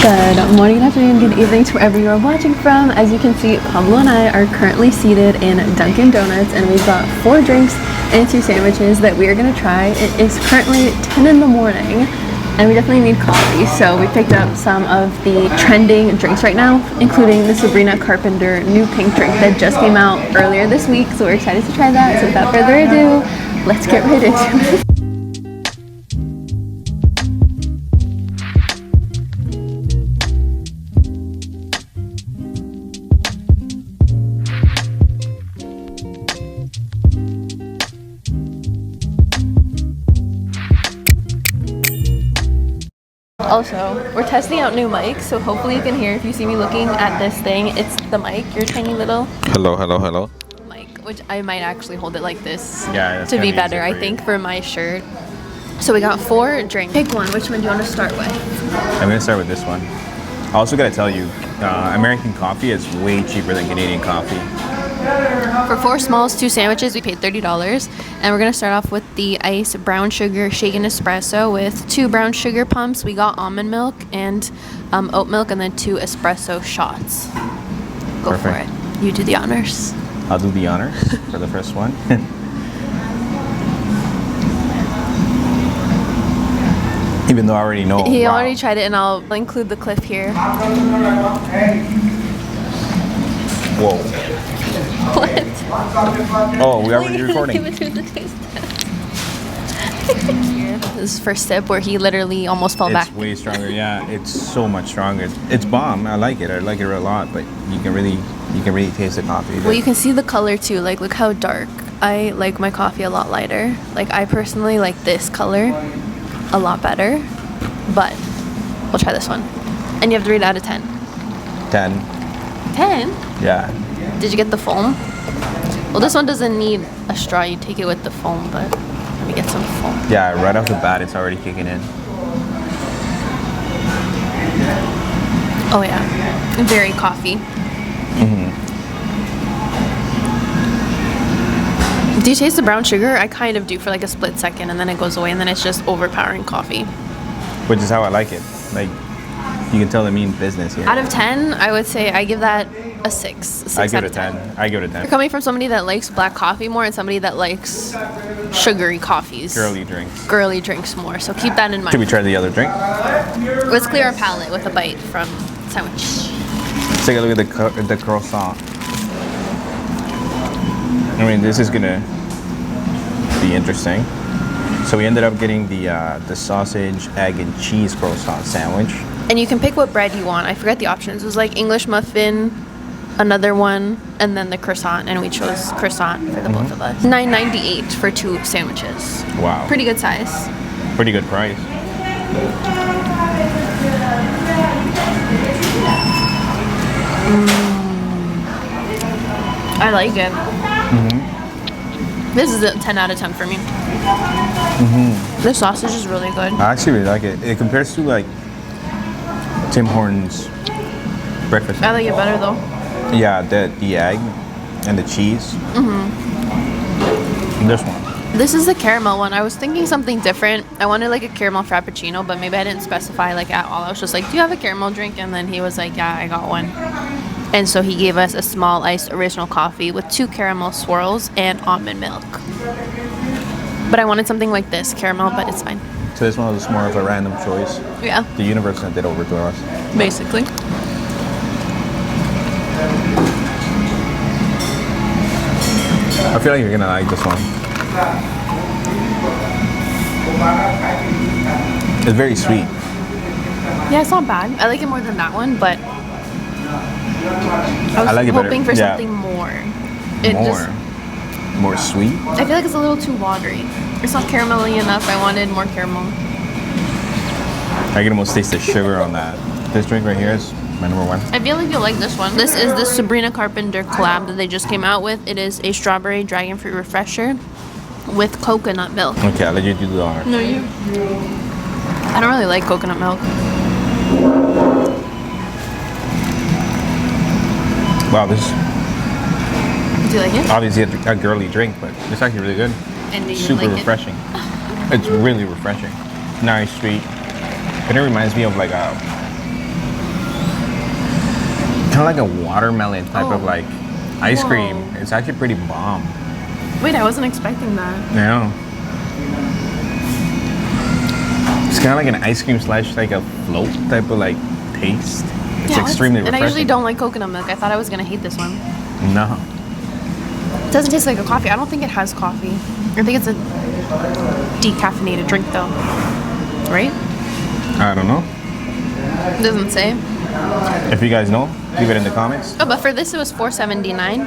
Good morning, good afternoon, good evening to wherever you are watching from. As you can see, Pablo and I are currently seated in Dunkin' Donuts and we've got 4 drinks and 2 sandwiches that we are going to try. It is currently 10 in the morning and we definitely need coffee, so we picked up some of the trending drinks right now, including the Sabrina Carpenter new pink drink that just came out earlier this week, so we're excited to try that. So without further ado, let's get right into it. Also, we're testing out new mics, so hopefully you can hear if you see me looking at this thing. It's the mic, your tiny little Hello. mic, which I might actually hold it like this to be better, I think, for my shirt. So we got 4 drinks. Pick one. Which one do you want to start with? I'm going to start with this one. I also got to tell you, American coffee is way cheaper than Canadian coffee. For 4 smalls, 2 sandwiches, we paid $30. And we're going to start off with the iced brown sugar shaken espresso with 2 brown sugar pumps. We got almond milk and oat milk and then 2 espresso shots. Go Perfect. for it. You do the honors. I'll do the honors for the first one. Even though I already know. He wow. already tried it, and I'll include the clip here. Whoa. What? Oh, we already recording. Give it to the taste test. This is first sip where he literally almost fell back. It's way stronger. Yeah, it's so much stronger. It's bomb. I like it. I like it a lot. But you can really taste the coffee. Well, you can see the color too. Like, look how dark. I like my coffee a lot lighter. Like, I personally like this color a lot better. But we'll try this one. And you have to rate it out of 10. 10. 10? Yeah. Did you get the foam? Well, this one doesn't need a straw. You take it with the foam, but let me get some foam. Yeah, right off the bat, it's already kicking in. Oh yeah, very coffee. Do you taste the brown sugar? I kind of do for like a split second, and then it goes away, and then it's just overpowering coffee. Which is how I like it. Like, you can tell I mean business here. Out of 10, I would say I give that a 6. I give it a 10. I give it a 10. You're coming from somebody that likes black coffee more and somebody that likes sugary coffes. Girly drinks. Girly drinks more, so keep that in mind. Should we try the other drink? Let's clear our palate with a bite from sandwich. Let's take a look at the croissant. I mean, this is gonna be interesting. So we ended up getting the sausage, egg, and cheese croissant sandwich. And you can pick what bread you want. I forget the options. It was like English muffin, another one, and then the croissant. And we chose croissant for the both of us. $9.98 for 2 sandwiches. Wow. Pretty good size. Pretty good price. I like it. This is a 10 out of 10 for me. The sausage is really good. I actually really like it. It compares to like Tim Hortons breakfast. I like it better though. Yeah, the egg and the cheese. This one. This is the caramel one. I was thinking something different. I wanted like a caramel frappuccino, but maybe I didn't specify like at all. I was just like, do you have a caramel drink? And then he was like, yeah, I got one. And so he gave us a small iced original coffee with 2 caramel swirls and almond milk. But I wanted something like this, caramel, but it's fine. So this one was more of a random choice. Yeah. The universe sent it over to us. Basically. I feel like you're gonna like this one. It's very sweet. Yeah, it's not bad. I like it more than that one, but I was like it better. hoping for Yeah. something more. More sweet. I feel like it's a little too watery. It's not caramelly enough. I wanted more caramel. I can almost taste the sugar on that. This drink right here is my number 1. I feel like you'll like this one. This is the Sabrina Carpenter collab that they just came out with. It is a strawberry dragon fruit refresher with coconut milk. Okay, I'll let you do the honor. No, you. I don't really like coconut milk. Wow, this Do you like it? obviously a girly drink, but it's actually really good. And do you Super like refreshing. It's really refreshing. Nice, sweet. It reminds me of like kind of like a watermelon type of like ice cream. Whoa. It's actually pretty bomb. Wait, I wasn't expecting that. Yeah. It's kind of like an ice cream slash like a float type of like taste. It's extremely refreshing. And I usually don't like coconut milk. I thought I was gonna hate this one. No. It doesn't taste like a coffee. I don't think it has coffee. I think it's a decaffeinated drink though. Right? I don't know. It doesn't say. If you guys know, leave it in the comments. Oh, but for this it was $4.79.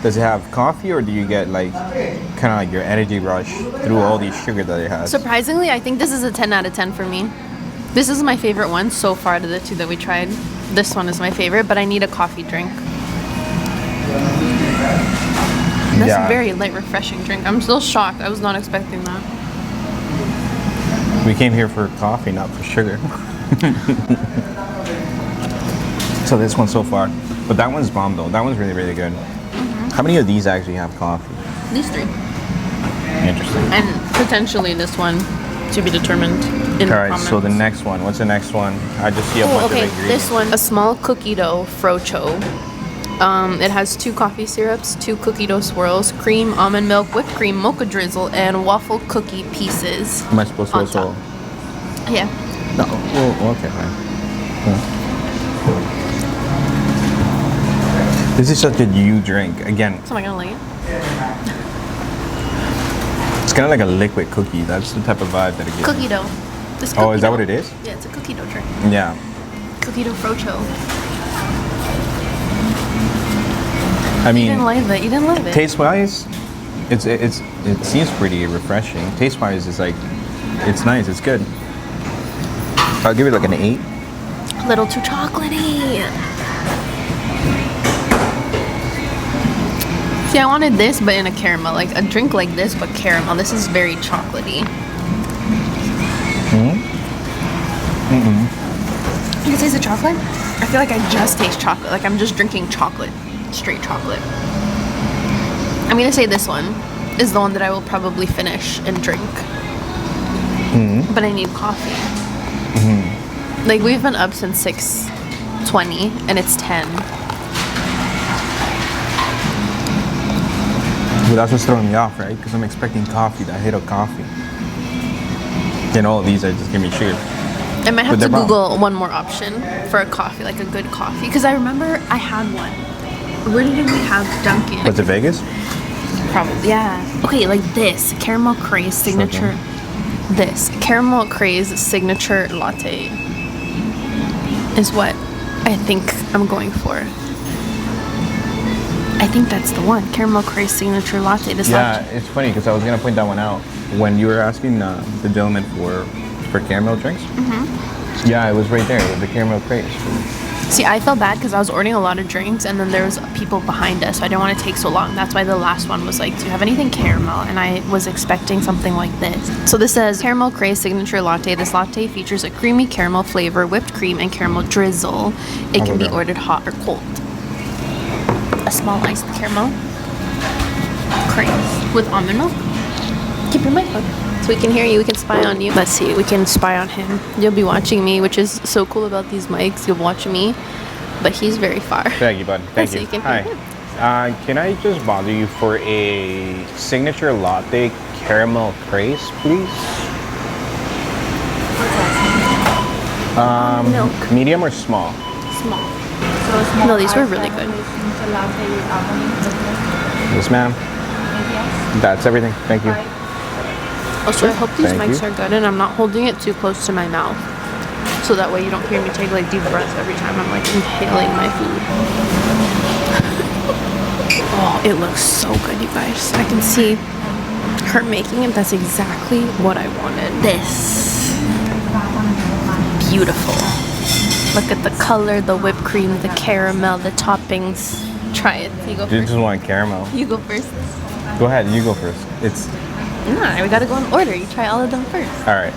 Does it have coffee, or do you get like kind of like your energy rush through all the sugar that it has? Surprisingly, I think this is a 10 out of 10 for me. This is my favorite one so far out of the two that we tried. This one is my favorite, but I need a coffee drink. That's a very light, refreshing drink. I'm still shocked. I was not expecting that. We came here for coffee, not for sugar. So this one so far, but that one's bomb though. That one's really, really good. How many of these actually have coffee? These three. Interesting. And potentially this one to be determined in the comments. So the next one. What's the next one? I just see a bunch of ingredients. This one, a small cookie dough frocho. It has 2 coffee syrups, 2 cookie dough swirls, cream, almond milk, whipped cream, mocha drizzle, and waffle cookie pieces. Am I supposed to also? Yeah. No. Oh, okay, fine. This is such a you drink. Again, So am I gonna like it? it's kind of like a liquid cookie. That's the type of vibe that it gives. Cookie dough. This Oh, cookie is that dough. what it is? Yeah, it's a cookie dough drink. Yeah. Cookie dough frocho. I You mean, didn't like it. You didn't love it. taste wise, it seems pretty refreshing. Taste wise, it's like it's nice. It's good. I'll give it like an 8. A little too chocolatey. See, I wanted this, but in a caramel. Like a drink like this, but caramel. This is very chocolatey. You can taste the chocolate? I feel like I just taste chocolate. Like I'm just drinking chocolate. Straight chocolate. I'm gonna say this one is the one that I will probably finish and drink. But I need coffee. Like we've been up since 6:20 and it's 10. But that's what's throwing me off, right? Because I'm expecting coffee, that hit of coffee. And all of these are just give me sugar. I might have But to they're bomb. Google one more option for a coffee, like a good coffee. Because I remember I had one. Where did we have Dunkin? Was it Vegas? Probably, yeah. Okay, like this caramel craze signature. This caramel craze signature latte is what I think I'm going for. I think that's the one. Caramel craze signature latte. This Yeah, latte. it's funny because I was gonna point that one out when you were asking the gentleman for caramel drinks. Yeah, it was right there with the caramel craze. See, I felt bad because I was ordering a lot of drinks and then there was people behind us, so I didn't want to take so long. That's why the last one was like, do you have anything caramel? And I was expecting something like this. So this says caramel craze signature latte. This latte features a creamy caramel flavor, whipped cream, and caramel drizzle. It can be Okay. ordered hot or cold. A small iced caramel craze with almond milk. Keep your mic on. So we can hear you, we can spy on you. Let's see, we can spy on him. You'll be watching me, which is so cool about these mics. You'll watch me, but he's very far. Thank you, bud. Thank So you. you can Hi. hear Can I just bother you for a signature latte caramel craze, please? Milk. Medium or small? Small. So small No, these were ice really and good. signature latte with almond milk. Yes, ma'am. Anything else? That's everything. Thank you. Right. Also, I hope these Thank mics you. are good and I'm not holding it too close to my mouth. So that way you don't hear me take like deep breaths every time I'm like inhaling my food. Oh, it looks so good, you guys. I can see her making it. That's exactly what I wanted. This. Beautiful. Look at the color, the whipped cream, the caramel, the toppings. Try it. You go You first. just want caramel. You go first. Go ahead. You go first. It's Nah, we gotta go in order. You try all of them first. all right.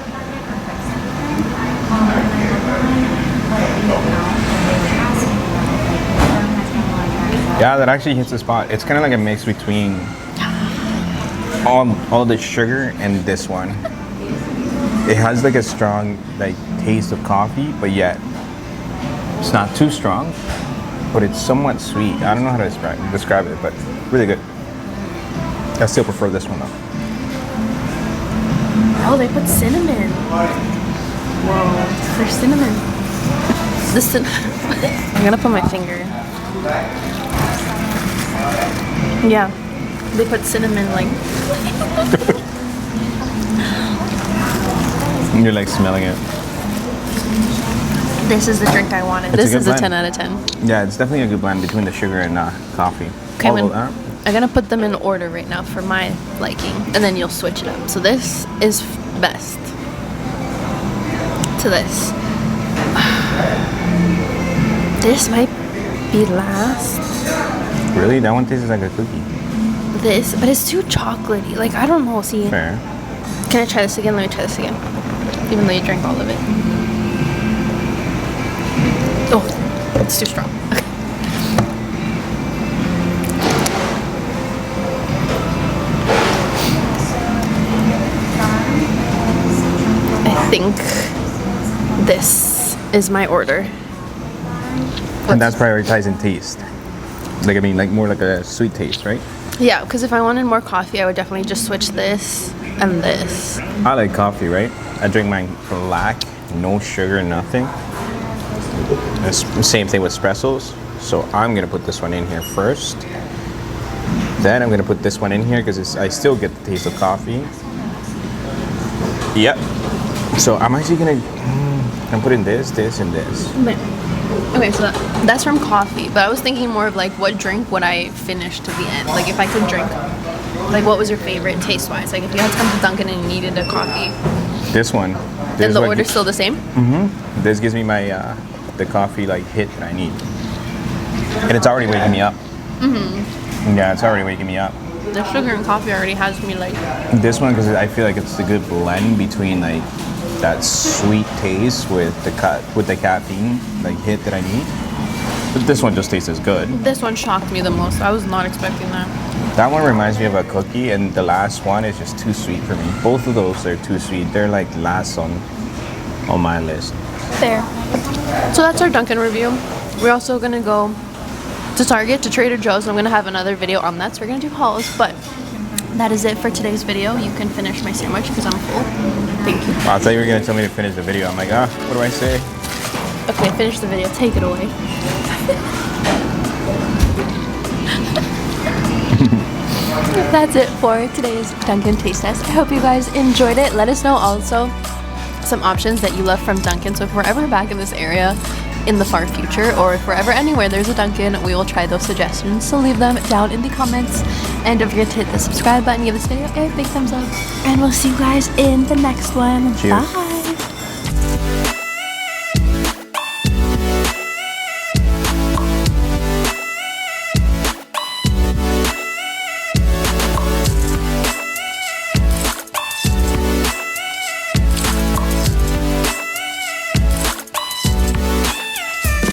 Yeah, that actually hits the spot. It's kind of like a mix between all the sugar and this one. It has like a strong like taste of coffee, but yet It's not too strong, but it's somewhat sweet. I don't know how to describe it, but really good. I still prefer this one though. Oh, they put cinnamon. Whoa, there's cinnamon. I'm gonna put my finger. Yeah, they put cinnamon like. You're like smelling it. This is the drink I wanted. It's this a is good a blend. 10 out of 10. Yeah, it's definitely a good blend between the sugar and coffee. Okay, Although, I'm gonna put them in order right now for my liking, and then you'll switch it up. So this is best to this. This might be last. really? That one tastes like a cookie. This, but it's too chocolatey. Like, I don't know. See, Fair. can I try this again? Let me try this again. Even though you drank all of it. Oh, it's too strong. Okay. I think this is my order. And that's prioritizing taste. Like, I mean, like more like a sweet taste, right? Yeah, because if I wanted more coffee, I would definitely just switch this and this. I like coffee, right? I drink mine black, no sugar, nothing. It's the same thing with espressos. So I'm gonna put this one in here first. Then I'm gonna put this one in here because I still get the taste of coffee. Yep. So I'm actually gonna I'm putting this, and this. Okay, so that's from coffee, but I was thinking more of like what drink would I finish to the end? Like if I could drink, like what was your favorite taste-wise? Like if you had to come to Dunkin' and you needed a coffee, This one. then the order's still the same? This gives me my the coffee like hit that I need, and it's already waking me up. Yeah, it's already waking me up. The sugar and coffee already has me like. This one because I feel like it's a good blend between like that sweet taste with the caffeine like hit that I need. But this one just tastes as good. This one shocked me the most. I was not expecting that. That one reminds me of a cookie, and the last one is just too sweet for me. Both of those are too sweet. They're like last on my list. Fair. So that's our Dunkin' review. We're also gonna go to Target, to Trader Joe's, and I'm gonna have another video on that. So we're gonna do hauls, but that is it for today's video. You can finish my sandwich because I'm full. Thank you. I thought you were gonna tell me to finish the video. I'm like, what do I say? Okay, finish the video. Take it away. That's it for today's Dunkin' Taste Test. I hope you guys enjoyed it. Let us know also some options that you love from Dunkin'. So if we're ever back in this area in the far future, or if we're ever anywhere there's a Dunkin', we will try those suggestions. So leave them down in the comments. And don't forget to hit the subscribe button, give this video a big thumbs up. And we'll see you guys in the next one. Cheers. Bye.